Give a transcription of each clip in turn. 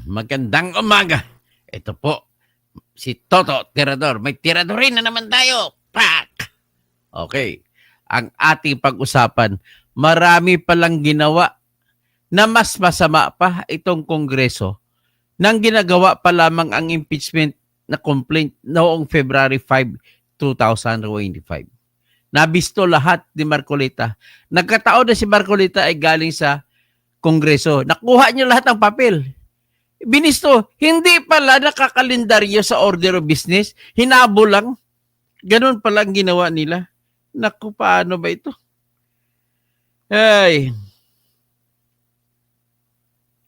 Magandang umaga. Ito po, si Toto Tirador. May tiradorin na naman tayo. Pak! Okay. Ang ating pag-usapan, marami palang ginawa na mas masama pa itong Kongreso nang ginagawa pa lamang ang impeachment na complaint noong February 5, 2025. Nabisto lahat ni Marcolita. Nagkataon na si Marcolita ay galing sa Kongreso. Nakuha niya lahat ng papel. Binisto, hindi pala nakakalendaryo sa order of business. Hinabo lang. Ganun pala ang ginawa nila. Naku, paano ba ito? Ay.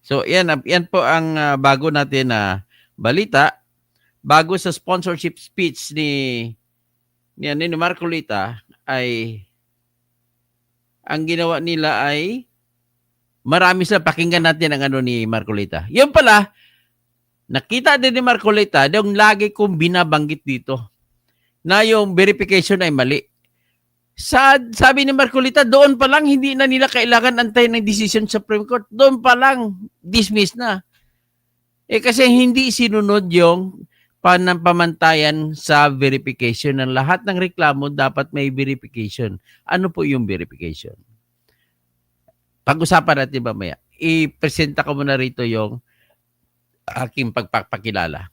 So, yan po ang bago natin na balita. Bago sa sponsorship speech ni Marcolita ay ang ginawa nila ay marami sa pakinggan natin ang ano ni Marcolita. Yun pala, nakita din ni Marcolita yung lagi kong binabanggit dito na yung verification ay mali. Sabi ni Marcolita, doon pa lang hindi na nila kailangan antayin ng decision sa Supreme Court. Doon pa lang dismiss na. Kasi hindi sinunod yung panampamantayan sa verification ng lahat ng reklamo dapat may verification. Ano po yung verification? Pag-usapan natin mamaya. I-presenta ko muna rito yung aking pagpapakilala.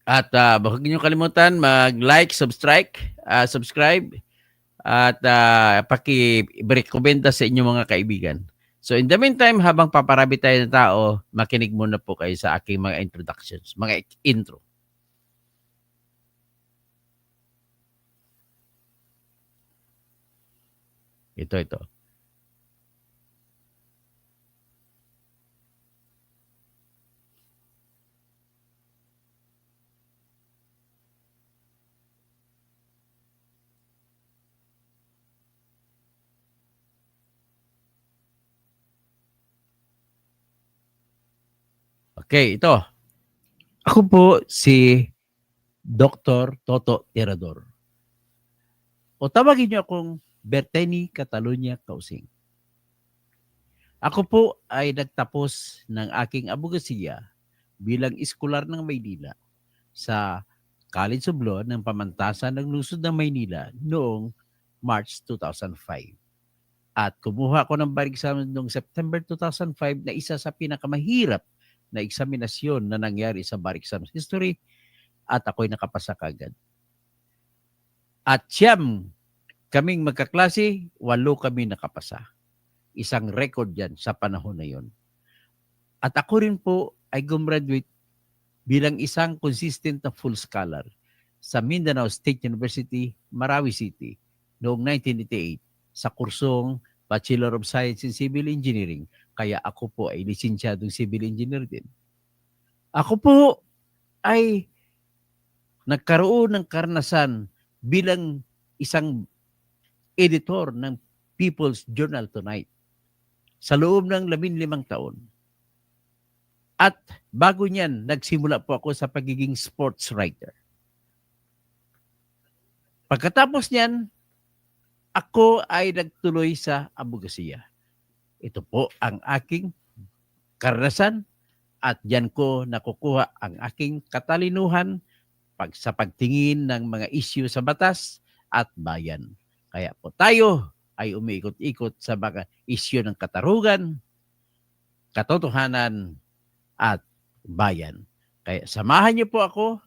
At huwag niyo kalimutan mag-like, subscribe at paki-rekomenda sa inyong mga kaibigan. So in the meantime, habang paparami tayo ng tao, makinig muna po kayo sa aking mga introductions, mga intro. Ito. Okay, ito. Ako po si Dr. Toto Tirador. O tawagin niyo akong Berteni Catalunya Kausing. Ako po ay nagtapos ng aking abogasiya bilang iskolar ng Maynila sa College of Law ng Pamantasan ng Lungsod ng Maynila noong March 2005. At kumuha ko ng bar exam noong September 2005 na isa sa pinakamahirap na eksaminasyon na nangyari sa bar exam history at ako'y nakapasa kagad. At siyam kaming magkaklase, 8 kami nakapasa. Isang record yan sa panahon na yon. At ako rin po ay gumraduate bilang isang consistent na full scholar sa Mindanao State University, Marawi City noong 1988 sa kursong Bachelor of Science in Civil Engineering. Kaya ako po ay lisensyadong civil engineer din. Ako po ay nagkaroon ng karanasan bilang isang editor ng People's Journal Tonight sa loob ng 15 taon. At bago niyan, nagsimula po ako sa pagiging sports writer. Pagkatapos niyan, ako ay nagtuloy sa abogasiya. Ito po ang aking karanasan at diyan ko nakukuha ang aking katalinuhan sa pagtingin ng mga issue sa batas at bayan. Kaya po tayo ay umiikot-ikot sa mga issue ng katarungan, katotohanan, at bayan. Kaya samahan niyo po ako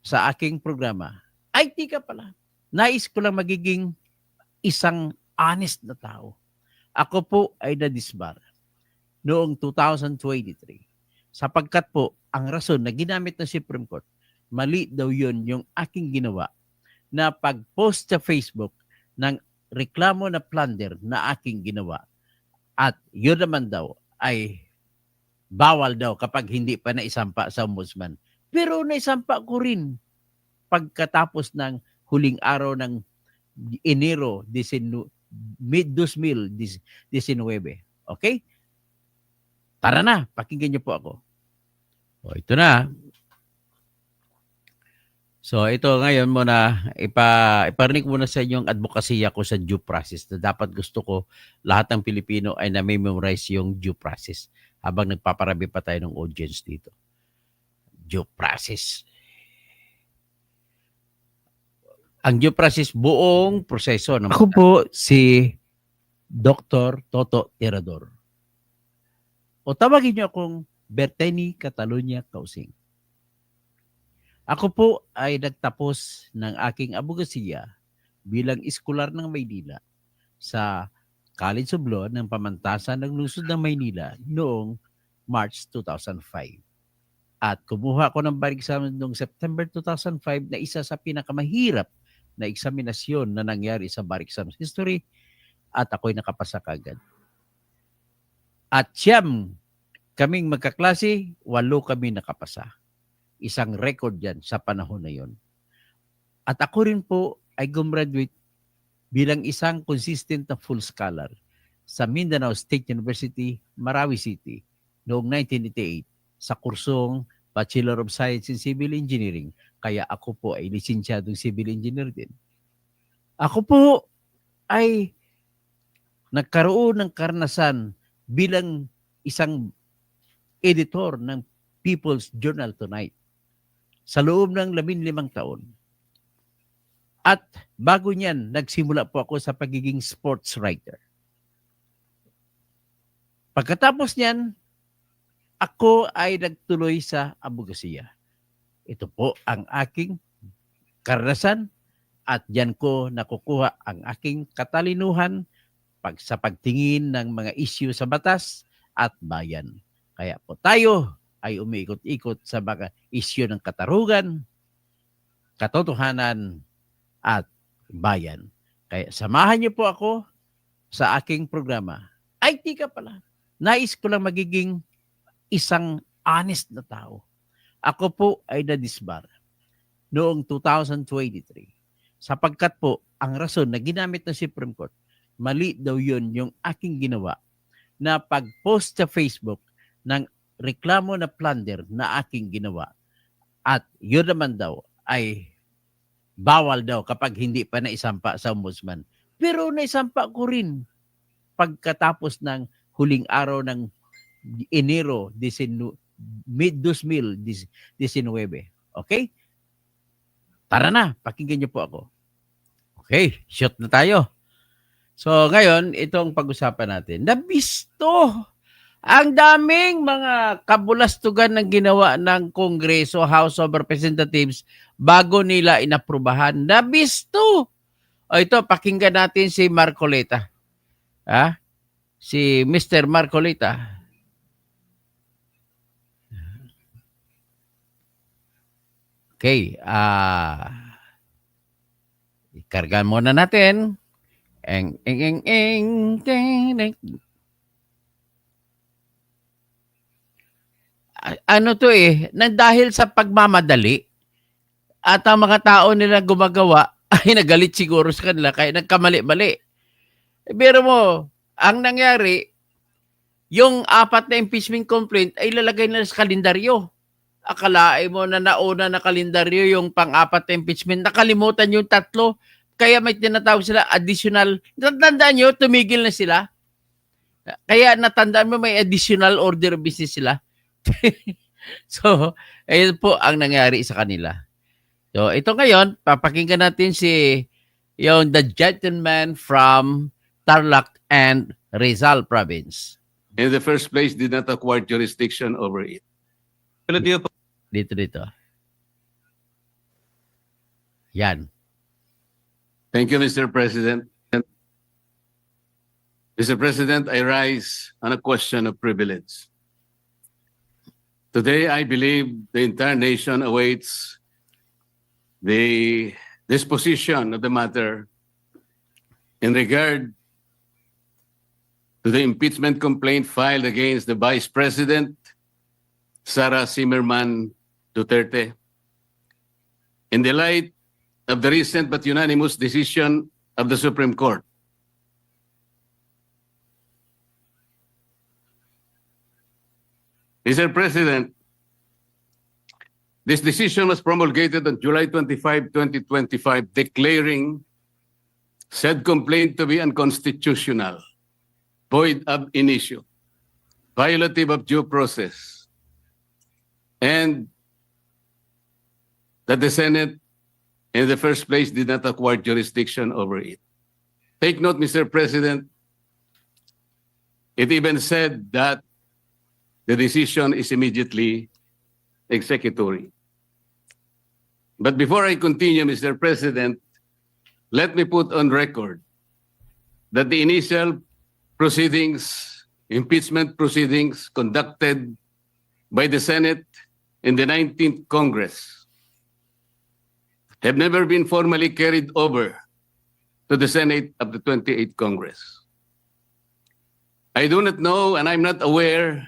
sa aking programa. Ay, tika pala. Nais ko lang magiging isang honest na tao. Ako po ay nadisbar noong 2023 sapagkat po ang rason na ginamit ng Supreme Court, mali daw yun yung aking ginawa na pag-post sa Facebook ng reklamo na plunder na aking ginawa. At yun naman daw ay bawal daw kapag hindi pa naisampa sa ombudsman. Pero naisampa ko rin pagkatapos ng huling araw ng Enero 2019. Okay? Tara na, pakinggan niyo po ako. O, ito na. So ito ngayon muna, iparinig muna sa inyong advokasya ko sa due process na dapat gusto ko lahat ng Pilipino ay na-memorize yung due process habang nagpaparabi pa tayo ng audience dito. Due process. Ang due process, buong proseso. Ako po si Dr. Toto Tirador. O tawagin niyo akong Berteni Catalunya Causing. Ako po ay nagtapos ng aking abogasiya bilang iskolar ng Maynila sa College of Law ng Pamantasan ng Lungsod ng Maynila noong March 2005. At kumuha ko ng bar exam noong September 2005 na isa sa pinakamahirap na eksaminasyon na nangyari sa bar exam history at ako'y nakapasa kagad. At siyam kaming magkaklase, 8 kami nakapasa. Isang record yan sa panahon na yon. At ako rin po ay gumraduate bilang isang consistent na full scholar sa Mindanao State University, Marawi City noong 1988 sa kursong Bachelor of Science in Civil Engineering. Kaya ako po ay lisensyadong civil engineer din. Ako po ay nagkaroon ng karanasan bilang isang editor ng People's Journal Tonight sa loob ng 15 taon. At bago niyan, nagsimula po ako sa pagiging sports writer. Pagkatapos niyan, ako ay nagtuloy sa abogasiya. Ito po ang aking karanasan at diyan ko nakukuha ang aking katalinuhan sa pagtingin ng mga issue sa batas at bayan. Kaya po tayo ay umiikot-ikot sa mga issue ng katarungan, katotohanan, at bayan. Kaya samahan niyo po ako sa aking programa. Ay, tika pala. Nais ko lang magiging isang honest na tao. Ako po ay nadisbar noong 2023. Sapagkat po, ang rason na ginamit ng Supreme Court, mali daw yun yung aking ginawa na pag-post sa Facebook ng reklamo na plunder na aking ginawa. At yun naman daw ay bawal daw kapag hindi pa naisampa sa ombudsman. Pero naisampa ko rin pagkatapos ng huling araw ng Enero 2019. Okay? Tara na, pakinggan niyo po ako. Okay, shoot na tayo. So ngayon, itong pag-usapan natin. Nabisto! Ang daming mga kabulastugan ng ginawa ng Kongreso, House of Representatives bago nila inaprubahan. Nabisto! O ito, pakinggan natin si Marcoleta. Si Mr. Marcoleta. Okay. Ikarga muna natin. Ano to dahil sa pagmamadali at ang mga tao nila gumagawa ay nagalit siguro sa kanila kaya nagkamali-mali. Pero mo, ang nangyari, yung 4 na impeachment complaint ay lalagay nila sa kalendaryo. Akalain mo na nauna na kalendaryo yung pang-4 na impeachment. Nakalimutan yung 3. Kaya may tinatawag sila additional. Natandaan nyo, tumigil na sila. Kaya natandaan mo may additional order of business sila. So, ayun po ang nangyari sa kanila. So, ito ngayon, papakinggan natin yung the gentleman from Tarlac and Rizal Province. In the first place, did not acquire jurisdiction over it. Dito. Yan. Thank you, Mr. President. Mr. President, I rise on a question of privilege. Today, I believe the entire nation awaits the disposition of the matter in regard to the impeachment complaint filed against the Vice President, Sara Zimmerman Duterte. In the light of the recent but unanimous decision of the Supreme Court, Mr. President, This decision was promulgated on July 25, 2025, declaring said complaint to be unconstitutional, void ab initio, violative of due process, and that the Senate in the first place did not acquire jurisdiction over it. Take note, Mr. President, it even said that the decision is immediately executory. But before I continue, Mr. President, let me put on record that the initial proceedings, impeachment proceedings conducted by the Senate in the 19th Congress have never been formally carried over to the Senate of the 28th Congress. I do not know, and I'm not aware,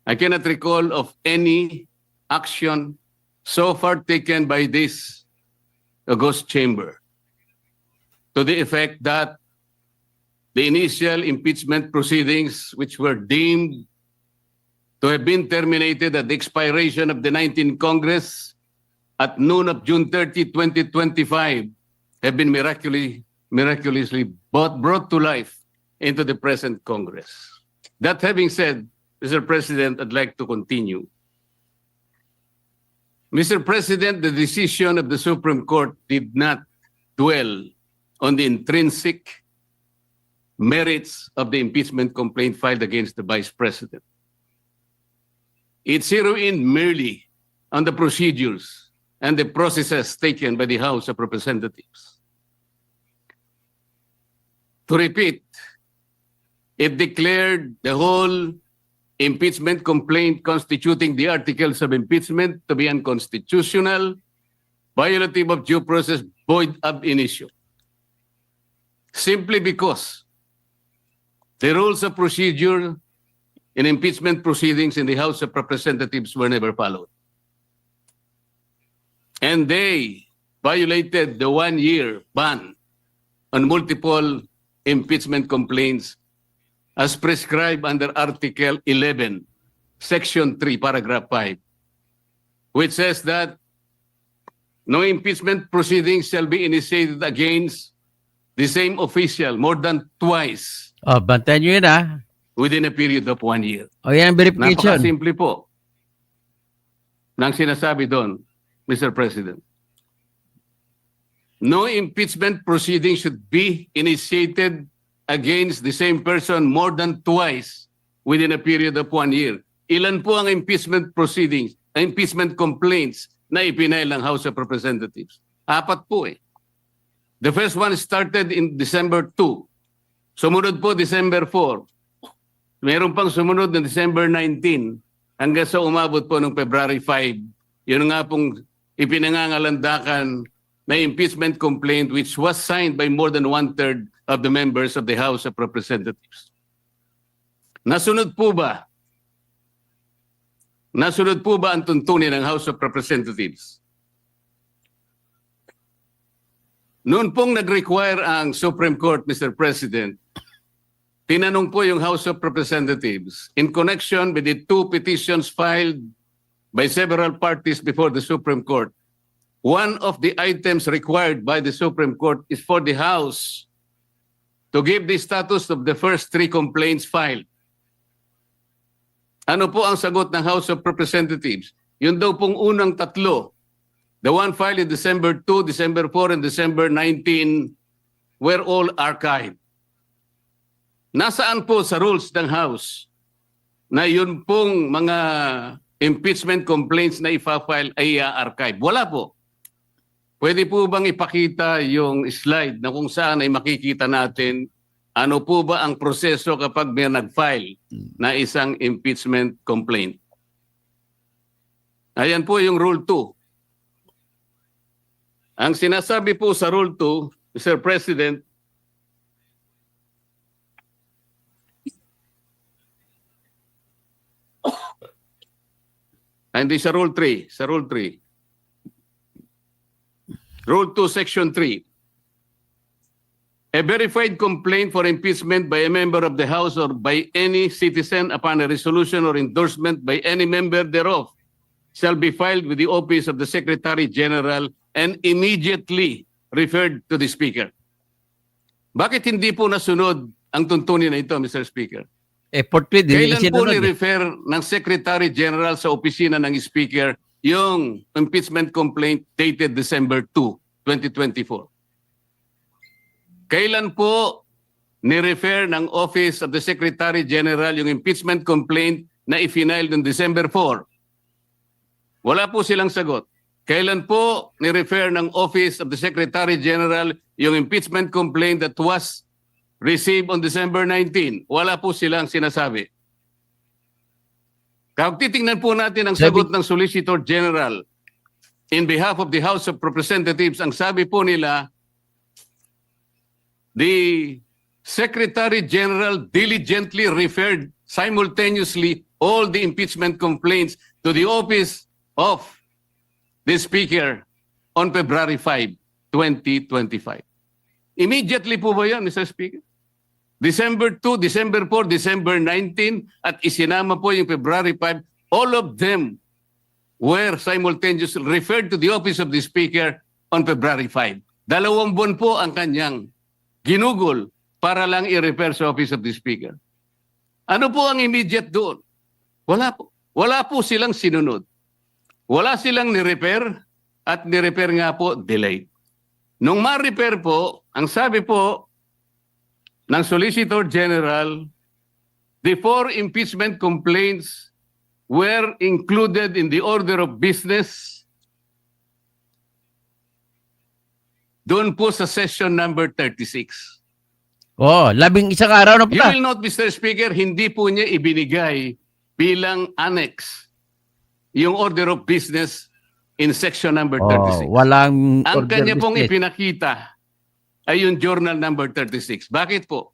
I cannot recall of any action so far taken by this august chamber to the effect that the initial impeachment proceedings, which were deemed to have been terminated at the expiration of the 19th Congress at noon of June 30, 2025, have been miraculously brought to life into the present Congress. That having said, Mr. President, I'd like to continue. Mr. President, the decision of the Supreme Court did not dwell on the intrinsic merits of the impeachment complaint filed against the Vice President. It zeroed in merely on the procedures and the processes taken by the House of Representatives. To repeat, it declared the whole impeachment complaint constituting the articles of impeachment to be unconstitutional, violative of due process, void ab initio. Simply because the rules of procedure in impeachment proceedings in the House of Representatives were never followed. And they violated the one-year ban on multiple impeachment complaints as prescribed under Article 11, Section 3, Paragraph 5, which says that no impeachment proceedings shall be initiated against the same official more than twice Oh, bantayan nyo yun ah. within a period of 1 year. O yan ang verification. Napakasimple po ng sinasabi doon, Mr. President. No impeachment proceeding should be initiated against the same person more than twice within a period of 1 year. Ilan po ang impeachment proceedings, impeachment complaints na ipinail ng House of Representatives? 4 po eh. The first one started in December 2. Sumunod po December 4. Meron pang sumunod na December 19 hanggang sa umabot po ng February 5. Yun nga pong ipinangangalandakan na impeachment complaint which was signed by more than 1/3 of the members of the House of Representatives. Nasunod po ba? Nasunod po ba ang tuntunin ng House of Representatives? Noon pong nag-require ang Supreme Court, Mr. President, tinanong po yung House of Representatives in connection with the 2 petitions filed by several parties before the Supreme Court. One of the items required by the Supreme Court is for the House to give the status of the first 3 complaints filed. Ano po ang sagot ng House of Representatives? Yun daw pong unang 3, the one filed in December 2, December 4, and December 19, were all archived. Nasaan po sa rules ng House na yun pong mga impeachment complaints na ipa-file ay archive? Wala po. Pwede po bang ipakita yung slide na kung saan ay makikita natin ano po ba ang proseso kapag may nag-file na isang impeachment complaint? Ayan po yung Rule 2. Ang sinasabi po sa Rule 2, Mr. President, hindi sa Rule 3, sa Rule 3. Rule 2, Section 3. A verified complaint for impeachment by a member of the House or by any citizen upon a resolution or endorsement by any member thereof shall be filed with the office of the Secretary General and immediately referred to the Speaker. Bakit hindi po nasunod ang tuntunin na ito, Mr. Speaker? Portrait, hindi Kailan po sinunod eh. ni-refer ng Secretary General sa opisina ng Speaker yung impeachment complaint dated December 2, 2024? Kailan po ni-refer ng Office of the Secretary General yung impeachment complaint na i-file noong December 4? Wala po silang sagot. Kailan po ni-refer ng Office of the Secretary General yung impeachment complaint that was received on December 19? Wala po silang sinasabi. Kung titingnan po natin ang sagot ng Solicitor General in behalf of the House of Representatives, ang sabi po nila, the Secretary General diligently referred simultaneously all the impeachment complaints to the office of the Speaker on February 5, 2025. Immediately po ba yan, Mr. Speaker? December 2, December 4, December 19, at isinama po yung February 5, all of them were simultaneously referred to the office of the Speaker on February 5. 2 buwan po ang kanyang ginugol para lang i-refer sa office of the Speaker. Ano po ang immediate doon? Wala po. Wala po silang sinunod. Wala silang ni-refer at ni-refer nga po delayed. Nung ma-refer po, ang sabi po ng Solicitor General, the 4 impeachment complaints were included in the order of business doon po sa session number 36. Oh, 11 araw na You pala. will note, Mr. Speaker, hindi po niya ibinigay bilang annex yung order of business in section number 36. Walang Ang order kanya pong business. ipinakita ay yung journal number 36. Bakit po?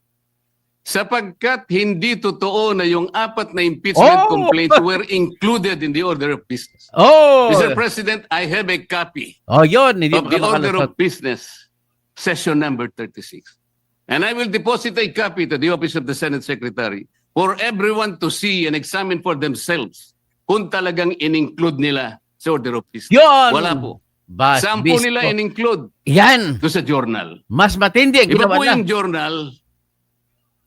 Sapagkat hindi totoo na yung 4 na impeachment complaints were included in the order of business. Oh! Mr. President, I have a copy Oh, yun. Hindi of the order makalusot. of business, session number 36. And I will deposit a copy to the office of the Senate Secretary for everyone to see and examine for themselves kung talagang in-include nila sa order of business. Yun! Wala po. Bas, Saan po bisto. nila in-include? Yan! Doon sa journal. Mas matindi ang Iba ginawa po na. yung journal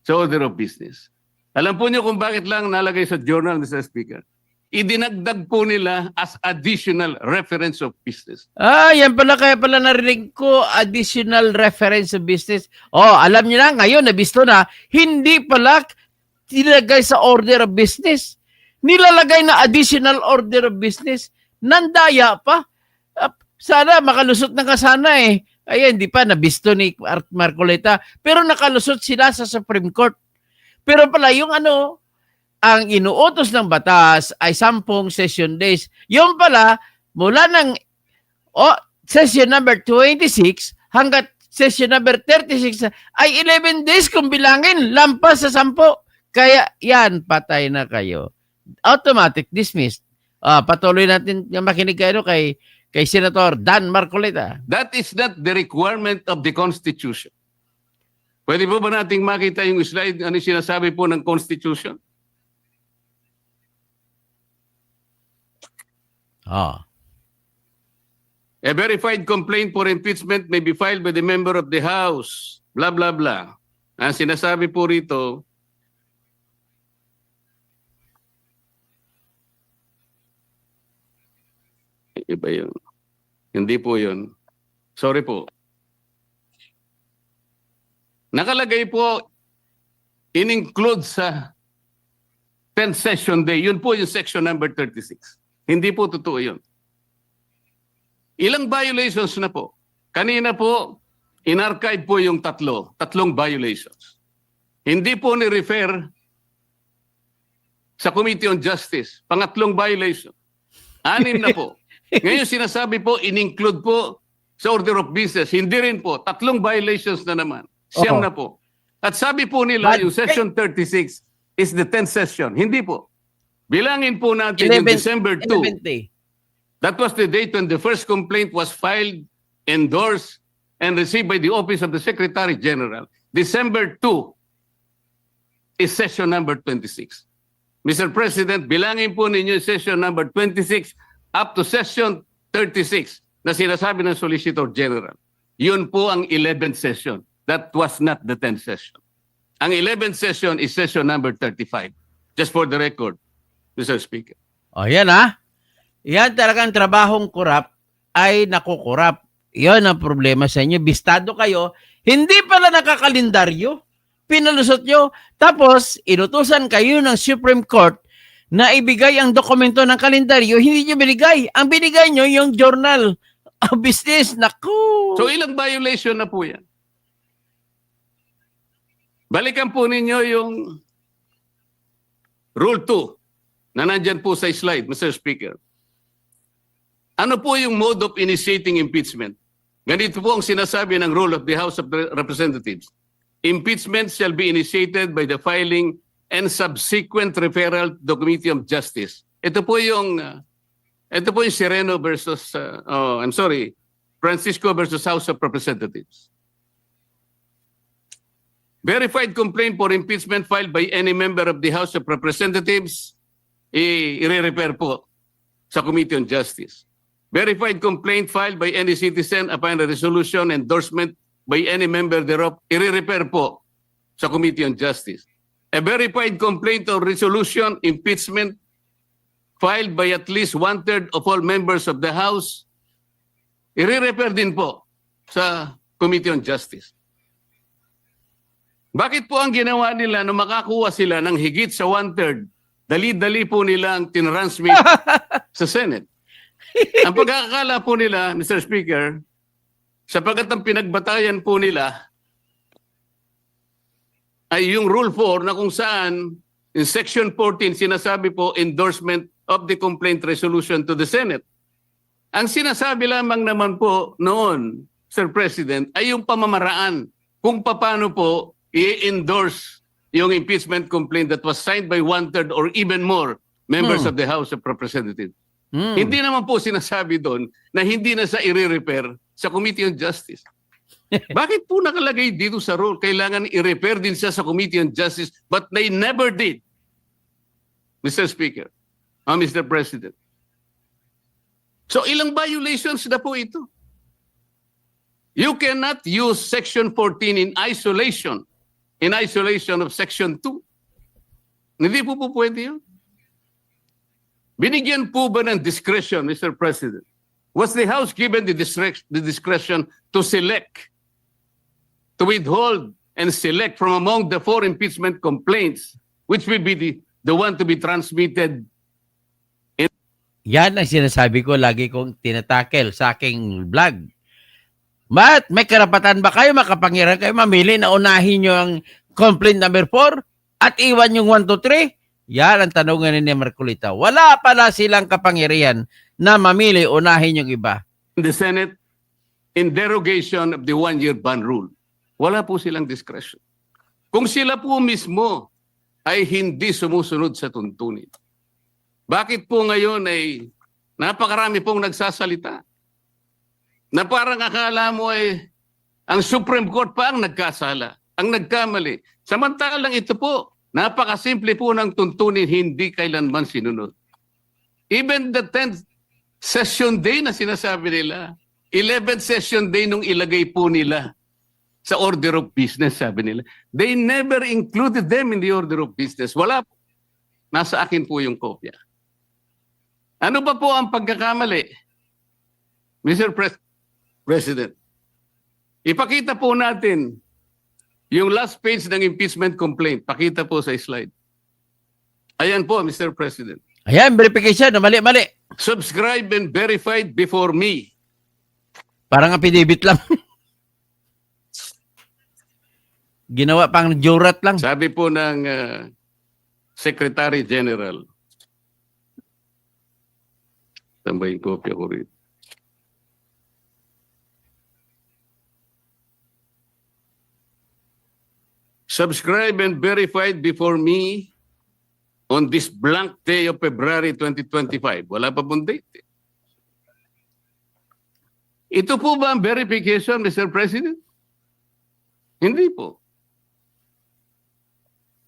sa order of business. Alam po niyo kung bakit lang nalagay sa journal, Mr. Speaker? Idinagdag po nila as additional reference of business. Yan pala, kaya pala narinig ko, additional reference sa business. Oh, alam niyo na, ngayon, nabisto na, hindi pala nilagay sa order of business. Nilalagay na additional order of business. Nandaya pa. Sana, makalusot na ka sana eh. Ay, hindi pa, nabisto ni Marcoleta. Pero nakalusot sila sa Supreme Court. Pero pala, yung ano, ang inuutos ng batas ay 10 session days. Yung pala, mula ng session number 26 hanggat session number 36 ay 11 days kung bilangin, lampas sa 10. Kaya yan, patay na kayo. Automatic dismissed. Patuloy natin yung makinig kayo kay Senator Dan Marcoleta. That is not the requirement of the Constitution. Pwede po ba nating makita yung slide, ano yung sinasabi po ng Constitution? A verified complaint for impeachment may be filed by the member of the House, blah, blah, blah. Ang sinasabi po rito, iba yun. Hindi po yun. Sorry po. Nakalagay po, in-include sa 10th session day. Yun po yung section number 36. Hindi po totoo yun. Ilang violations na po? Kanina po, in-archive po yung tatlong violations. Hindi po ni-refer sa Committee on Justice. Pangatlong violation. 6 na po. Ngayon sinasabi po, in-include po sa order of business. Hindi rin po. 3 violations na naman. 9 na po. At sabi po nila, yung session 36 is the 10th session. Hindi po. Bilangin po natin yung December 2. 11th day. That was the date when the first complaint was filed, endorsed, and received by the Office of the Secretary General. December 2 is session number 26. Mr. President, bilangin po ninyo yung session number 26 up to session 36 na sinasabi ng Solicitor General. Yun po ang 11th session. That was not the 10th session. Ang 11th session is session number 35. Just for the record, Mr. Speaker. O yan ha. Yan talagang trabahong kurap ay nakukurap. Yan ang problema sa inyo. Bistado kayo. Hindi pala nakakalendaryo. Pinalusot nyo. Tapos, inutusan kayo ng Supreme Court na ibigay ang dokumento ng kalendaryo. Hindi nyo binigay. Ang binigay nyo yung journal of business. Naku! So ilang violation na po yan? Balikan po ninyo yung Rule 2 na nandyan po sa slide, Mr. Speaker. Ano po yung mode of initiating impeachment? Ganito po ang sinasabi ng rule of the House of Representatives. Impeachment shall be initiated by the filing and subsequent referral to the Committee of Justice. Ito po yung Sereno versus, Francisco versus House of Representatives. Verified complaint for impeachment filed by any member of the House of Representatives, i-refer po sa Committee on Justice. Verified complaint filed by any citizen upon a resolution endorsement by any member thereof, i-refer po sa Committee on Justice. A verified complaint or resolution impeachment filed by at least 1/3 of all members of the House, i-refer din po sa Committee on Justice. Bakit po ang ginawa nila nung makakuha sila ng higit sa 1/3, dali-dali po nila ang tinransmit sa Senate? Ang pagkakakala po nila, Mr. Speaker, sapagkat ang pinagbatayan po nila ay yung Rule 4 na kung saan in Section 14 sinasabi po endorsement of the complaint resolution to the Senate. Ang sinasabi lamang naman po noon, Sir President, ay yung pamamaraan kung paano po i-endorse yung impeachment complaint that was signed by 1/3 or even more members of the House of Representatives. Hindi naman po sinasabi doon na hindi na sa i-refer sa Committee on Justice. Bakit po nakalagay dito sa rule? Kailangan i-refer din siya sa Committee on Justice, but they never did. Mr. Speaker, Mr. President. So ilang violations na po ito? You cannot use Section 14 in isolation of Section 2. Hindi po pwede yun. Binigyan po ba ng discretion, Mr. President? Was the House given the discretion to select, to withhold and select from among the 4 impeachment complaints, which will be the one to be transmitted? Yan ang sinasabi ko, lagi kong tinatakel sa aking vlog. May karapatan ba kayo, makapangyarihan kayo, mamili na unahin nyo ang complaint number 4 at iwan yung 1, 2, 3? Yan ang tanungan ni Marcolita. Wala pala silang kapangyarihan na mamili, unahin yung iba. The Senate, in derogation of the 1-year ban rule, wala po silang discretion. Kung sila po mismo ay hindi sumusunod sa tuntunin, bakit po ngayon ay napakarami pong nagsasalita? Na parang akala mo ay ang Supreme Court pa ang nagkasala, ang nagkamali. Samantalang ito po, napakasimple po ng tuntunin, hindi kailanman sinunod. Even the 10th session day na sinasabi nila, 11th session day nung ilagay po nila sa order of business, sabi nila, they never included them in the order of business. Wala po. Nasa akin po yung kopya. Ano ba po ang pagkakamali? Mr. President, ipakita po natin yung last page ng impeachment complaint. Pakita po sa slide. Ayan po, Mr. President. Ayan, verification na mali-mali. Subscribed and verified before me. Parang affidavit lang. Ginawa pang jurat lang. Sabi po ng Secretary General. Tambayin kopya ko rin. Subscribed and verified before me on this blank day of February 2025. Wala pa pong date. Ito po ba ang verification, Mr. President? Hindi po.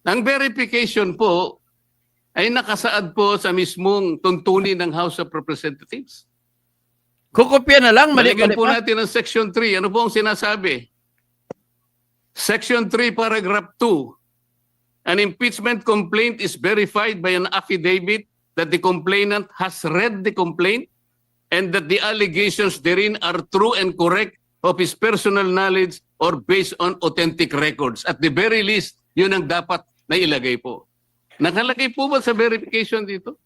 Ang verification po ay nakasaad po sa mismong tuntunin ng House of Representatives. Kukopya na lang, Balikan mali-mali po pa. natin ang Section 3. Ano po ang sinasabi? Section 3, Paragraph 2. An impeachment complaint is verified by an affidavit that the complainant has read the complaint and that the allegations therein are true and correct of his personal knowledge or based on authentic records. At the very least, yun ang dapat na ilagay po. Nakalagay po ba sa verification dito?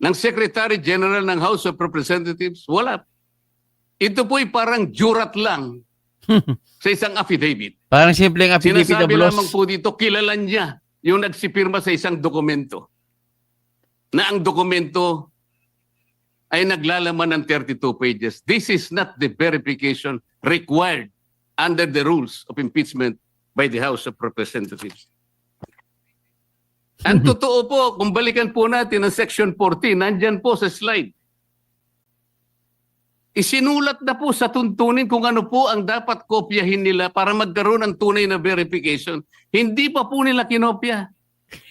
Ng Secretary General ng House of Representatives? Wala. Ito po'y parang jurat lang sa isang affidavit. Parang simpleng affidavit of Sinasabi loss. lamang po dito, kilala niya yung nagsipirma sa isang dokumento. Na ang dokumento ay naglalaman ng 32 pages. This is not the verification required under the rules of impeachment by the House of Representatives. Ang totoo po, kung balikan po natin ang Section 14, nandyan po sa slide. Isinulat na po sa tuntunin kung ano po ang dapat kopyahin nila para magkaroon ng tunay na verification. Hindi pa po nila kinopya.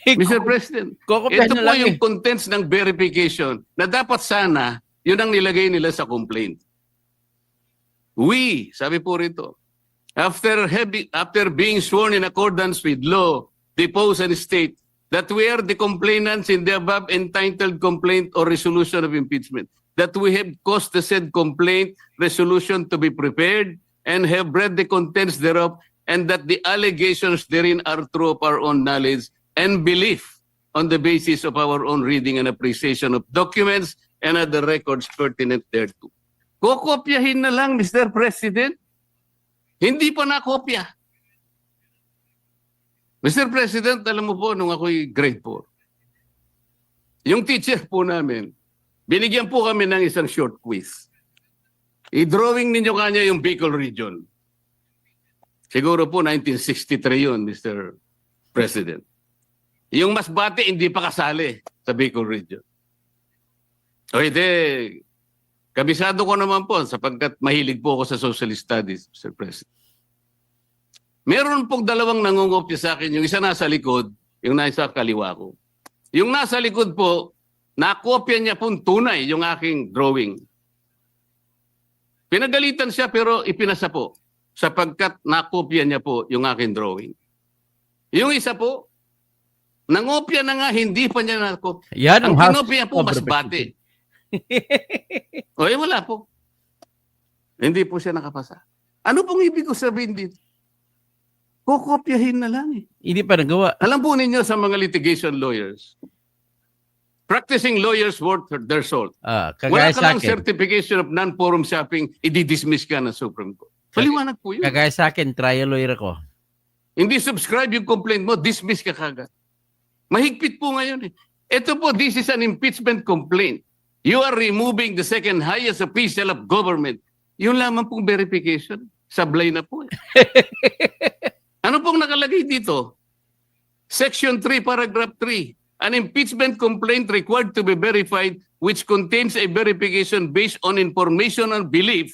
Mr. President, Kokopyahin ito na po lang yung contents ng verification na dapat sana yun ang nilagay nila sa complaint. We, sabi po rito, after being sworn in accordance with law, depose and state that we are the complainants in the above entitled complaint or resolution of impeachment, that we have caused the said complaint resolution to be prepared and have read the contents thereof, and that the allegations therein are true of our own knowledge and belief on the basis of our own reading and appreciation of documents and other records pertinent thereto. Kokopyahin na lang, Mr. President. Hindi pa nakopya. Mr. President, alam mo po, nung ako'y grade 4, yung teacher po namin, binigyan po kami ng isang short quiz. I-drawing ninyo kanya yung Bicol region. Siguro po 1963 yun, Mr. President. Yung Masbate, hindi pa kasali sa Bicol region. O hindi, kabisado ko naman po sapagkat mahilig po ako sa social studies, Mr. President. Meron pong dalawang nangungopya sa akin. Yung isa nasa likod, yung nasa kaliwa ko. Yung nasa likod po, nakopya niya pong tunay yung aking drawing. Pinagalitan siya pero ipinasa po sapagkat nakopya niya po yung aking drawing. Yung isa po, nangopya na nga, hindi pa niya nakopya. Yan Ang ang House kinopya po, of Masbate. O wala po. Hindi po siya nakapasa. Ano pong ibig ko sabihin dito? Kokopyahin na lang eh. Hindi pa nagawa. Alam po ninyo sa mga litigation lawyers, practicing lawyers worth their salt. Ah, Wala kagaya ka sa lang akin. certification of non-forum shopping, i-dismiss ka ng Supreme Court. Paliwanag po yun. Kagaya sa akin, trial lawyer ako. Hindi subscribe yung complaint mo, dismiss ka kagad. Mahigpit po ngayon eh. Ito po, this is an impeachment complaint. You are removing the second highest official of government. Yun lamang pong verification. Sablay na po eh. Ano pong nakalagay dito? Section 3, Paragraph 3. An impeachment complaint required to be verified which contains a verification based on information and belief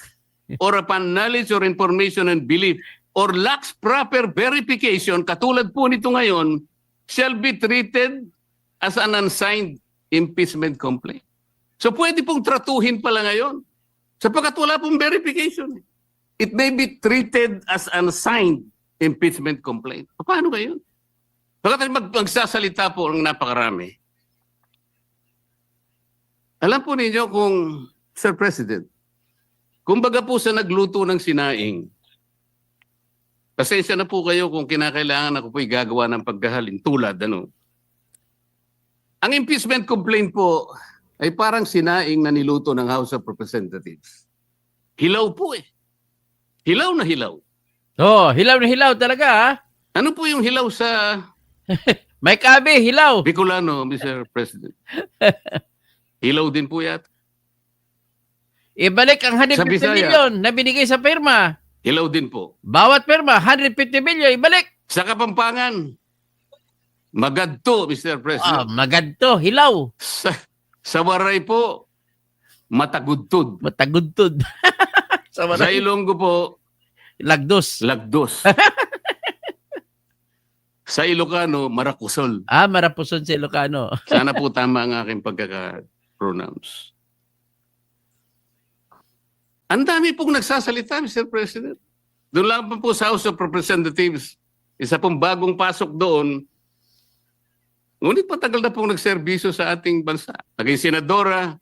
or upon knowledge or information and belief or lacks proper verification, katulad po nito ngayon, shall be treated as an unsigned impeachment complaint. So pwede pong tratuhin pala ngayon sapagkat wala pong verification. It may be treated as unsigned impeachment complaint. Paano ba yun? Pagkat magsasalita po ang napakarami. Alam po ninyo kung, Sir President, kumbaga po sa nagluto ng sinaing, pasensya na po kayo kung kinakailangan ako po'y gagawa ng pagkahalin tulad, ano. Ang impeachment complaint po ay parang sinaing na niluto ng House of Representatives. Hilaw po eh. Hilaw na hilaw. Oh, hilaw na hilaw talaga ha. Ano po yung hilaw sa May kabe, hilaw. Bicolano, Mr. President? Hilaw din po yata. Ibalik ang 150 Sa Bisaya. million na binigay sa firma. Hilaw din po. Bawat firma, 150 million, ibalik. Sa Kapampangan, magadto, Mr. Ah, President. magadto, hilaw. Sa Waray po, matagudtod. Matagudtod. Sa Sa mga- Ilonggo po, Lagdos. lagdos. Sa Ilocano, Marakusol. Marapuson si Ilocano. Sana po tama ang aking pagkaka-pronounce. Ang dami pong nagsasalita, Mr. President. Doon lang pa po sa House of Representatives, isa pong bagong pasok doon. Ngunit patagal na pong nagserbisyo sa ating bansa. Naging senadora,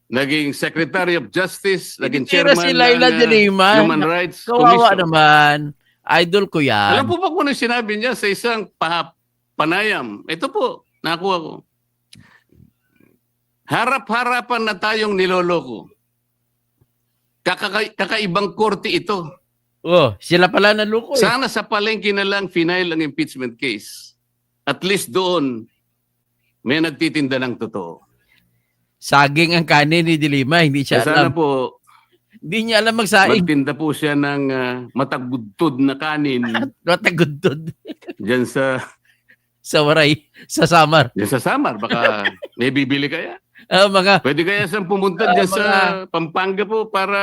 naging Secretary of Justice, naging Tira chairman si Laila ng de Lima. Human Rights Kawawa Commission. naman. Idol ko yan. Alam po ba kung ano yung sinabi niya sa isang panayam? Ito po, nakuha ko. Harap-harapan na tayong niloloko. Kakaibang korte ito. Sila pala naluko eh. Sana sa palengke na lang final ang impeachment case. At least doon, may nagtitinda ng totoo. Saging ang kanin ni De Lima, hindi siya Sana alam. po, Hindi niya alam magsaing. magtinda po siya ng matagudtod na kanin Matagudtod dyan sa sa Samar. Samar. Baka may bibili kaya. Mga Pwede kaya siyang pumunta dyan sa mga- Pampanga po para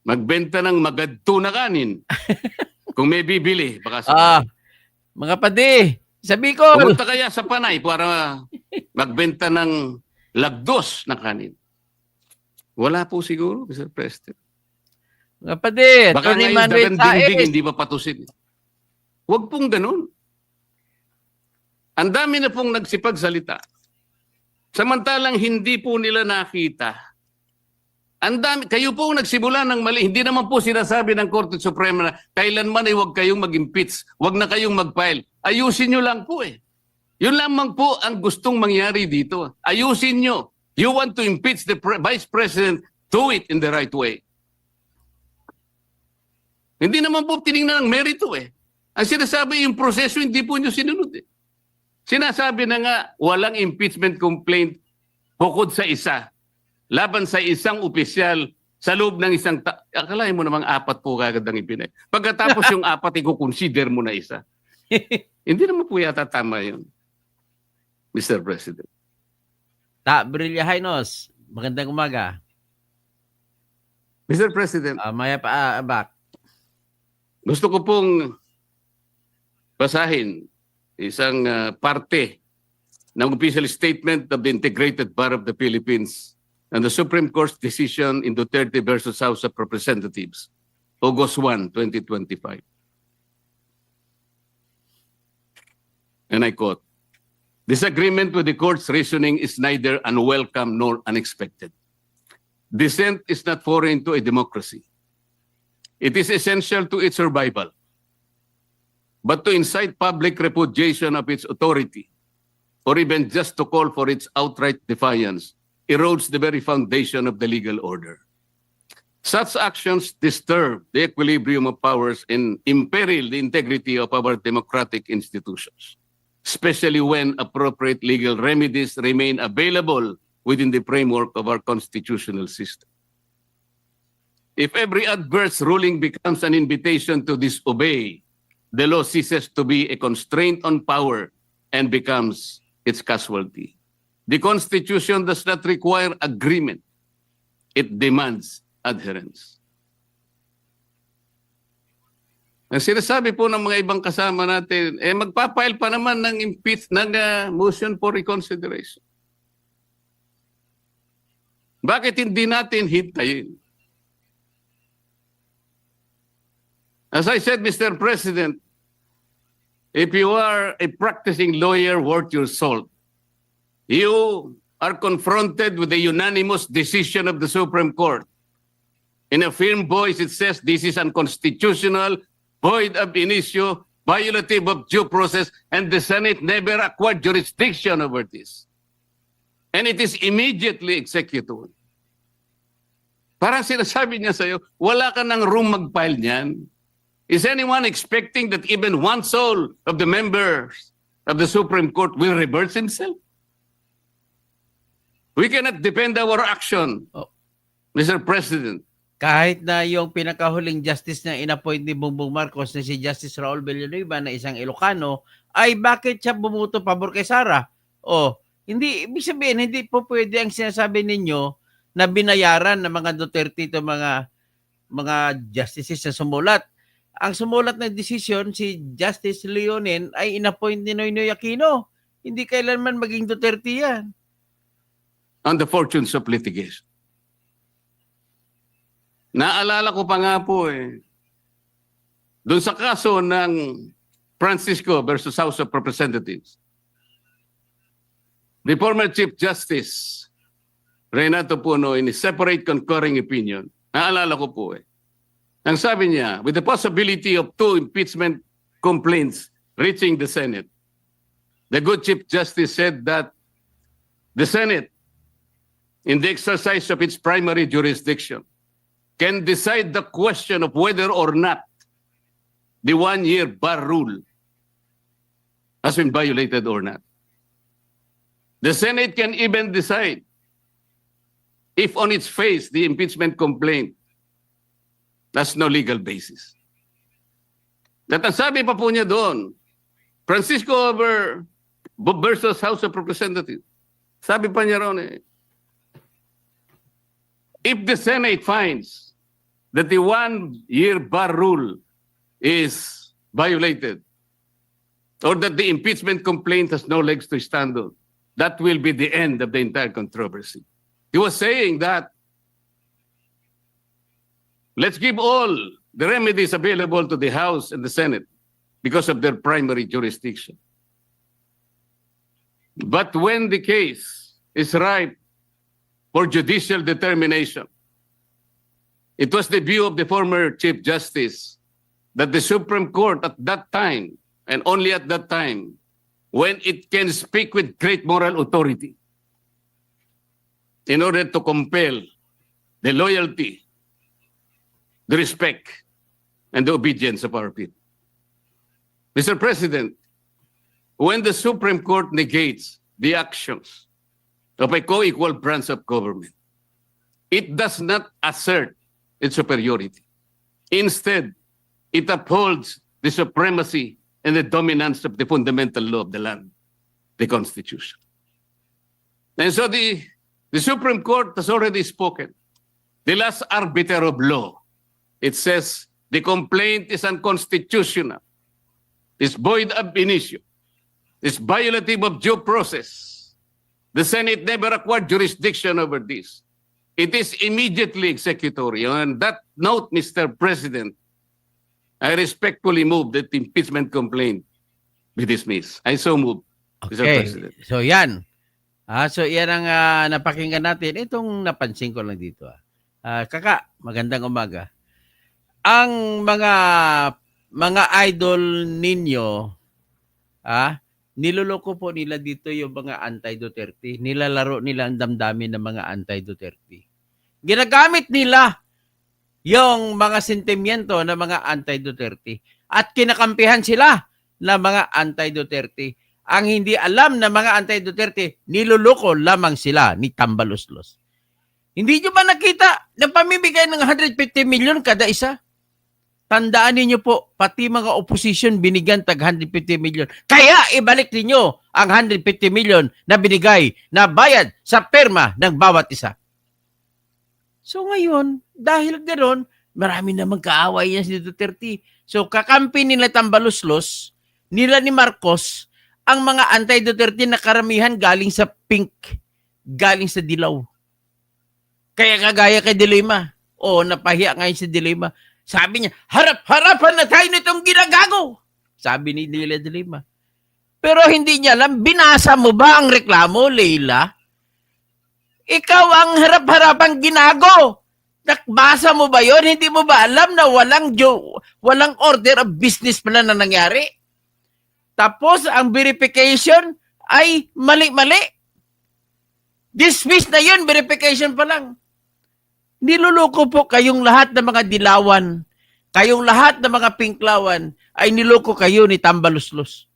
magbenta ng magadto na kanin. Kung may bibili, baka sa mga padi, sa Bicol. pumunta kaya sa Panay para magbenta ng lagdos na kanin. Wala po siguro, Mr. President. Mga padi, Baka Tony ngayon Manuel dinding, Saez. hindi pa patusin. Huwag pong ganun. Ang dami na pong nagsipagsalita. Samantalang hindi po nila nakita. Ang dami, kayo po nagsimula ng mali. Hindi naman po sinasabi ng Korte Suprema na kailanman ay huwag kayong mag-impeach, huwag na kayong mag-file. Ayusin nyo lang po eh. Yun lamang po ang gustong mangyari dito. Ayusin nyo. You want to impeach the Vice President, do it in the right way. Hindi naman po tinignan ng merito eh. Ang sinasabi yung proseso, hindi po nyo sinunod eh. Sinasabi na nga, walang impeachment complaint bukod sa isa. Laban sa isang opisyal sa loob ng isang akalain mo namang 4 po kagad ang ipinay. Pagkatapos yung 4, i-consider mo na isa. Hindi naman po yata tama yun, Mr. President. Brilla Hainos, magandang umaga. Mr. President, Maya pa, back. gusto ko pong basahin isang parte ng official statement of the Integrated Bar of the Philippines and the Supreme Court's decision in Duterte versus House of Representatives, August 1, 2025. And I quote, "Disagreement with the court's reasoning is neither unwelcome nor unexpected. Dissent is not foreign to a democracy. It is essential to its survival. But to incite public repudiation of its authority, or even just to call for its outright defiance, erodes the very foundation of the legal order. Such actions disturb the equilibrium of powers and imperil the integrity of our democratic institutions, especially when appropriate legal remedies remain available within the framework of our constitutional system. If every adverse ruling becomes an invitation to disobey, the law ceases to be a constraint on power and becomes its casualty. The Constitution does not require agreement. It demands adherence." Ang sinasabi po ng mga ibang kasama natin, magpapile pa naman ng motion for reconsideration. Bakit hindi natin hintayin? As I said, Mr. President, if you are a practicing lawyer worth your salt, you are confronted with the unanimous decision of the Supreme Court. In a firm voice, it says this is unconstitutional, void ab initio, violative of due process, and the Senate never acquired jurisdiction over this. And it is immediately executed. Parang sinasabi niya sa'yo, wala ka ng room mag-file niyan. Is anyone expecting that even one soul of the members of the Supreme Court will reverse himself? We cannot defend our action, Mr. President. Kahit na yung pinakahuling justice na inappoint ni Bongbong Marcos na si Justice Raul Villanueva na isang Ilocano, ay bakit siya bumuto pabor kay Sara? Hindi, ibig sabihin, hindi po pwede ang sinasabi ninyo na binayaran ng mga Duterte ito mga justices na sumulat. ang sumulat ng desisyon, si Justice Leonen, ay inappoint ni Noynoy Aquino. Hindi kailanman maging Duterte yan. On the fortunes of litigation. Naalala ko pa nga po doon sa kaso ng Francisco versus House of Representatives. The former Chief Justice Renato Puno, in his separate concurring opinion, naalala ko po ang sabi niya, with the possibility of 2 impeachment complaints reaching the Senate, the good Chief Justice said that the Senate, in the exercise of its primary jurisdiction, can decide the question of whether or not the 1-year bar rule has been violated or not. The Senate can even decide if on its face the impeachment complaint has no legal basis. At ang sabi pa po niya doon, Francisco versus House of Representatives, sabi pa niya ron if the Senate finds that the 1-year bar rule is violated or that the impeachment complaint has no legs to stand on, that will be the end of the entire controversy. He was saying that let's give all the remedies available to the House and the Senate because of their primary jurisdiction. But when the case is ripe for judicial determination, it was the view of the former Chief Justice that the Supreme Court at that time, and only at that time, when it can speak with great moral authority in order to compel the loyalty, the respect, and the obedience of our people. Mr. President, when the Supreme Court negates the actions of a co-equal branch of government, it does not assert its superiority. Instead, it upholds the supremacy and the dominance of the fundamental law of the land, the Constitution. And so the Supreme Court has already spoken. The last arbiter of law, it says the complaint is unconstitutional, is void ab initio, is violative of due process. The Senate never acquired jurisdiction over this. It is immediately executory. On that note, Mr. President, I respectfully move that the impeachment complaint be dismissed. I so move, Mr. President. So yan. So yan ang napakinggan natin. Itong napansin ko lang dito. Kaka, magandang umaga. Ang mga idol ninyo, niloloko po nila dito yung mga anti-Duterte. Nilalaro nila ang damdamin ng mga anti-Duterte. Ginagamit nila yung mga sentimiento ng mga anti-Duterte at kinakampihan sila ng mga anti-Duterte. Ang hindi alam ng mga anti-Duterte, niloloko lamang sila ni Tambaluslos. Hindi nyo ba nakita na pamimigay ng 150 million kada isa? Tandaan niyo po, pati mga opposition binigyan tag 150 million. Kaya ibalik niyo ang 150 million na binigay na bayad sa perma ng bawat isa. So ngayon, dahil ganoon, marami namang kaaway yan si Duterte. So kakampi nila Tambaluslos, nila ni Marcos, ang mga anti-Duterte na karamihan galing sa pink, galing sa dilaw. Kaya kagaya kay Dilima, napahiya ngayon si Dilima. Sabi niya, harap-harapan na tayo nitong ginagago. Sabi ni Leila Dilima. Pero hindi niya alam, binasa mo ba ang reklamo, Leila? Ikaw ang harap-harapang ginago. Nakbasa mo ba yon? Hindi mo ba alam na walang order of business pala na nangyari? Tapos, ang verification ay mali-mali. Dismiss na yun, verification pa lang. Niloloko po kayong lahat ng mga dilawan, kayong lahat ng mga pinklawan, ay niloko kayo ni Tambaluslos.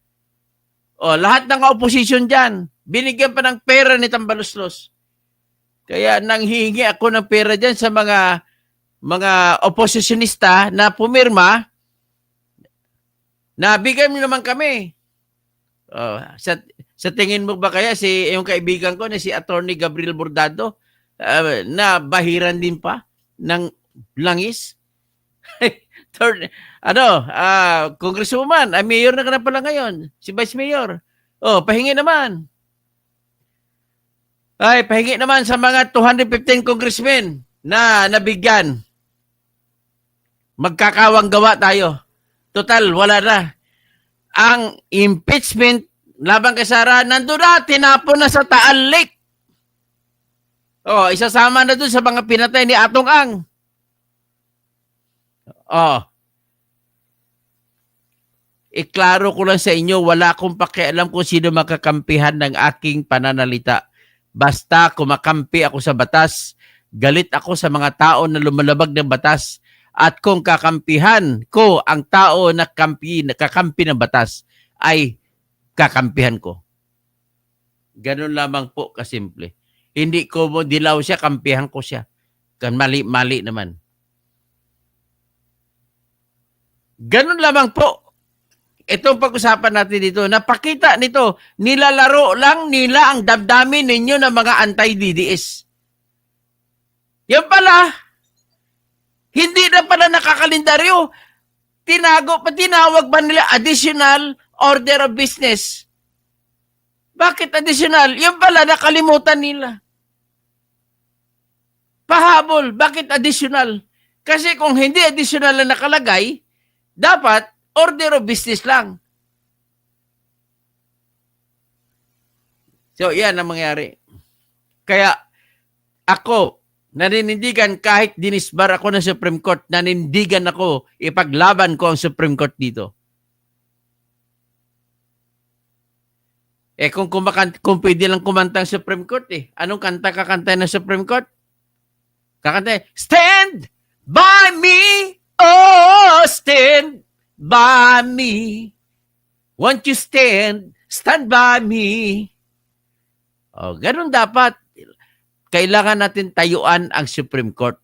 Lahat ng opposition dyan, binigyan pa ng pera ni Tambaluslos. Kaya nanghihingi ako ng pera dyan sa mga oppositionista na pumirma, nabigay mo naman kami. Sa tingin mo ba kaya yung kaibigan ko na si Attorney Gabriel Bordado, na bahiran din pa ng langis? Congresswoman, mayor na ka na pala ngayon. Si Vice Mayor. Oh, pahingi naman. Ay, pahingi naman sa mga 215 congressmen na nabigyan. Magkakawang gawa tayo. Total, wala na. Ang impeachment laban kay Sara, nandun na, tinapon na sa Taal Lake. Oh, isasama na dun sa mga pinatay ni Atong Ang. Oh. Iklaro ko lang sa inyo, wala akong pakialam kung sino makakampihan ng aking pananalita. Basta kumakampi ako sa batas, galit ako sa mga tao na lumalabag ng batas, at kung kakampihan ko ang tao na kakampi ng batas, ay kakampihan ko. Ganun lamang po kasimple. Hindi ko mo dilaw siya, kampihan ko siya. Mali naman. Ganun lamang po. Itong pag-usapan natin dito, napakita nito, nilalaro lang nila ang damdamin ninyo ng mga anti-DDS. Yan pala, hindi na pala nakakalendaryo. Tinawag ba nila additional order of business? Bakit additional? Yan pala, nakalimutan nila. Pahabol, bakit additional? Kasi kung hindi additional na nakalagay, dapat order of business lang. So, yan ang mangyari. Kaya, ako, naninindigan kahit dinisbar ako ng Supreme Court, nanindigan ako, ipaglaban ko ang Supreme Court dito. Kung pwede lang kumanta ang Supreme Court, anong kanta kakanta ng Supreme Court? Kakanta, stand by me, oh, stand by me. Won't you stand by me. Oh, ganun dapat. Kailangan natin tayuan ang Supreme Court.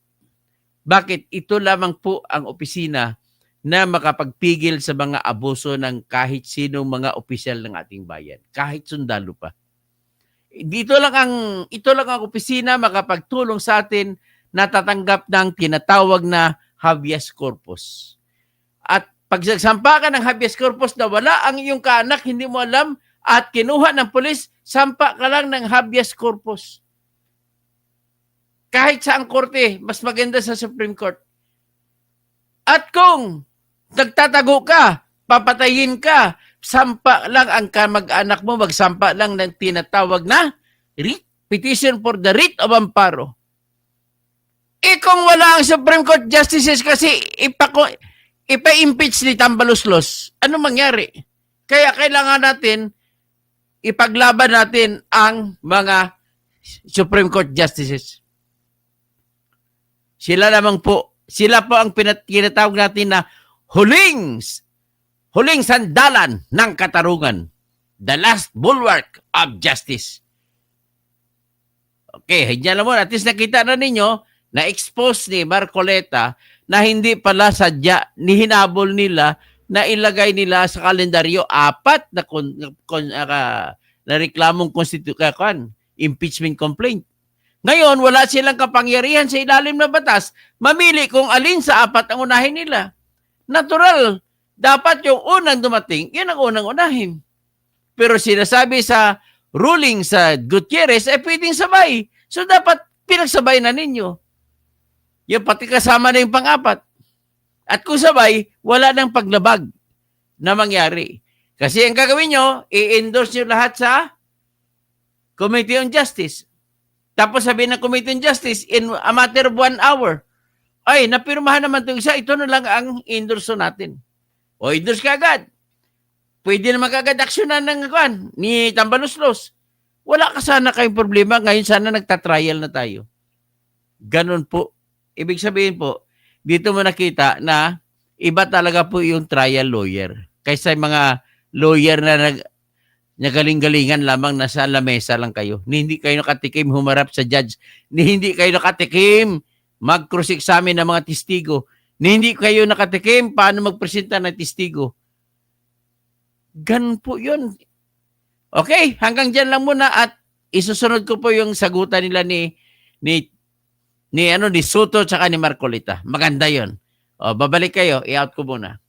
Bakit? Ito lamang po ang opisina na makapagpigil sa mga abuso ng kahit sinong mga opisyal ng ating bayan. Kahit sundalo pa. Ito lang ang opisina makapagtulong sa atin na tatanggap ng tinatawag na habeas corpus. At pag nagsampa ka ng habeas corpus na wala ang iyong kaanak, hindi mo alam, at kinuha ng pulis, sampa ka lang ng habeas corpus. Kahit sa ang korte, mas maganda sa Supreme Court. At kung nagtatago ka, papatayin ka, sampa lang ang kamag-anak mo, magsampa lang ng tinatawag na petition for the writ of amparo. Kung wala ang Supreme Court justices kasi ipa-impeach ni Tambaluslos, ano mangyari? Kaya kailangan natin ipaglaban natin ang mga Supreme Court justices. Sila po ang tinatawag natin na huling sandalan ng katarungan. The last bulwark of justice. Okay, hinyan mo. At least nakita na ninyo, na-expose ni Marcoleta na hindi pala sadya, hinabol nila na ilagay nila sa kalendaryo 4 na reklamong impeachment complaint. Ngayon, wala silang kapangyarihan sa ilalim ng batas, mamili kung alin sa 4 ang unahin nila. Natural, dapat yung unang dumating, yun ang unang unahin. Pero sinasabi sa ruling sa Gutierrez, pwedeng sabay. So dapat pinagsabay na ninyo. Yung pati kasama na yung pang-4. At kung sabay, wala nang paglabag na mangyari. Kasi ang gagawin nyo, i-endorse nyo lahat sa Committee on Justice. Tapos sabihin ng Committee on Justice, in a matter of 1 hour, ay, napirmahan naman itong isa, ito na lang ang endorse natin. O, endorse ka agad. Pwede naman kagad aksyonan ni Tambaluslos. Wala ka sana kayong problema, ngayon sana nagtatrial na tayo. Ganon po. Ibig sabihin po, dito mo nakita na iba talaga po yung trial lawyer. Kaysa mga lawyer na nagaling-galingan lamang nasa lamesa lang kayo. Hindi kayo nakatikim humarap sa judge. Hindi kayo nakatikim mag-cross-examine ng mga testigo. Hindi kayo nakatikim paano magpresenta ng testigo. Ganun po yun. Okay, hanggang dyan lang muna at isusunod ko po yung sagutan nila ni Soto tsaka ni Marcoleta. Maganda yon. Babalik kayo. I-out ko muna.